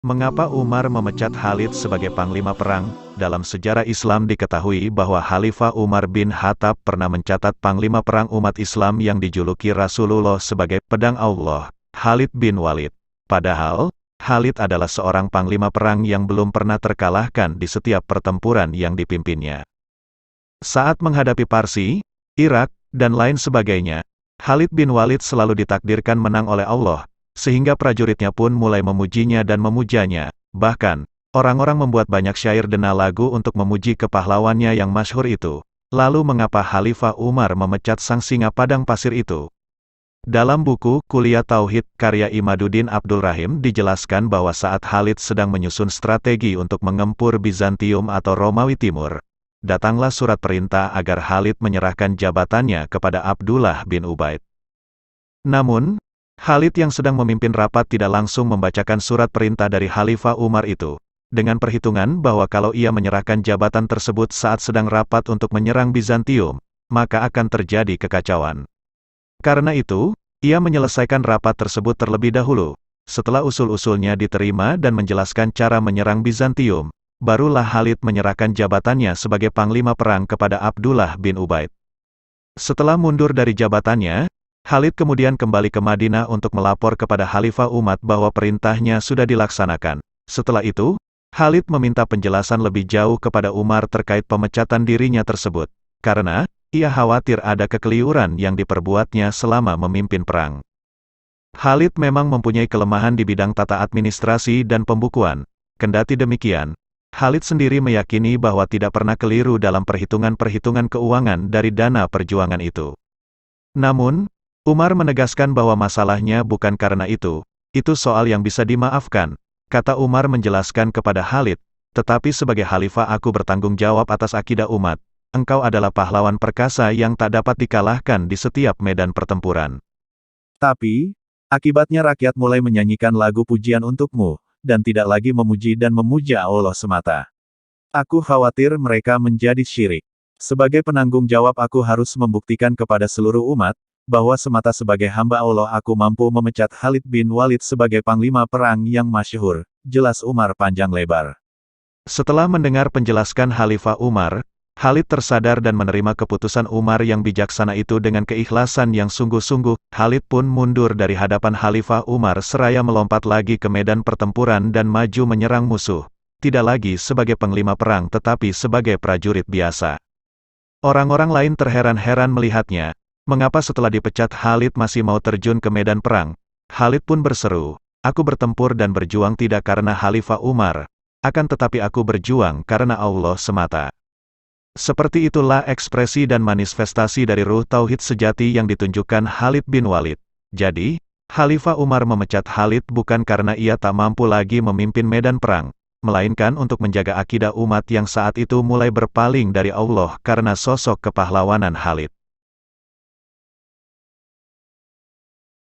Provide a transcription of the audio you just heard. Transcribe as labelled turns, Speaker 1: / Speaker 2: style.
Speaker 1: Mengapa Umar memecat Khalid sebagai panglima perang? Dalam sejarah Islam diketahui bahwa Khalifah Umar bin Khattab pernah mencatat panglima perang umat Islam yang dijuluki Rasulullah sebagai pedang Allah, Khalid bin Walid. Padahal, Khalid adalah seorang panglima perang yang belum pernah terkalahkan di setiap pertempuran yang dipimpinnya. Saat menghadapi Parsi, Irak, dan lain sebagainya, Khalid bin Walid selalu ditakdirkan menang oleh Allah, sehingga prajuritnya pun mulai memujinya dan memujanya. Bahkan, orang-orang membuat banyak syair dan lagu untuk memuji kepahlawannya yang masyhur itu. Lalu mengapa Khalifah Umar memecat sang singa padang pasir itu? Dalam buku Kuliah Tauhid karya Imaduddin Abdul Rahim dijelaskan bahwa saat Khalid sedang menyusun strategi untuk mengempur Bizantium atau Romawi Timur, datanglah surat perintah agar Khalid menyerahkan jabatannya kepada Abdullah bin Ubaid. Namun, Khalid yang sedang memimpin rapat tidak langsung membacakan surat perintah dari Khalifah Umar itu, dengan perhitungan bahwa kalau ia menyerahkan jabatan tersebut saat sedang rapat untuk menyerang Bizantium, maka akan terjadi kekacauan. Karena itu, ia menyelesaikan rapat tersebut terlebih dahulu. Setelah usul-usulnya diterima dan menjelaskan cara menyerang Bizantium, barulah Khalid menyerahkan jabatannya sebagai panglima perang kepada Abdullah bin Ubaid. Setelah mundur dari jabatannya, Khalid kemudian kembali ke Madinah untuk melapor kepada Khalifah Umar bahwa perintahnya sudah dilaksanakan. Setelah itu, Khalid meminta penjelasan lebih jauh kepada Umar terkait pemecatan dirinya tersebut, karena ia khawatir ada kekeliruan yang diperbuatnya selama memimpin perang. Khalid memang mempunyai kelemahan di bidang tata administrasi dan pembukuan. Kendati demikian, Khalid sendiri meyakini bahwa tidak pernah keliru dalam perhitungan-perhitungan keuangan dari dana perjuangan itu. Namun, Umar menegaskan bahwa masalahnya bukan karena itu soal yang bisa dimaafkan. Kata Umar menjelaskan kepada Khalid, tetapi sebagai khalifah aku bertanggung jawab atas akidah umat. Engkau adalah pahlawan perkasa yang tak dapat dikalahkan di setiap medan pertempuran. Tapi, akibatnya rakyat mulai menyanyikan lagu pujian untukmu, dan tidak lagi memuji dan memuja Allah semata. Aku khawatir mereka menjadi syirik. Sebagai penanggung jawab aku harus membuktikan kepada seluruh umat, bahwa semata sebagai hamba Allah aku mampu memecat Khalid bin Walid sebagai panglima perang yang masyhur, jelas Umar panjang lebar. Setelah mendengar penjelasan Khalifah Umar, Khalid tersadar dan menerima keputusan Umar yang bijaksana itu dengan keikhlasan yang sungguh-sungguh. Khalid pun mundur dari hadapan Khalifah Umar seraya melompat lagi ke medan pertempuran dan maju menyerang musuh, tidak lagi sebagai panglima perang tetapi sebagai prajurit biasa. Orang-orang lain terheran-heran melihatnya. Mengapa setelah dipecat Khalid masih mau terjun ke medan perang? Khalid pun berseru, aku bertempur dan berjuang tidak karena Khalifah Umar, akan tetapi aku berjuang karena Allah semata. Seperti itulah ekspresi dan manifestasi dari ruh tauhid sejati yang ditunjukkan Khalid bin Walid. Jadi, Khalifah Umar memecat Khalid bukan karena ia tak mampu lagi memimpin medan perang, melainkan untuk menjaga akidah umat yang saat itu mulai berpaling dari Allah karena sosok kepahlawanan Khalid.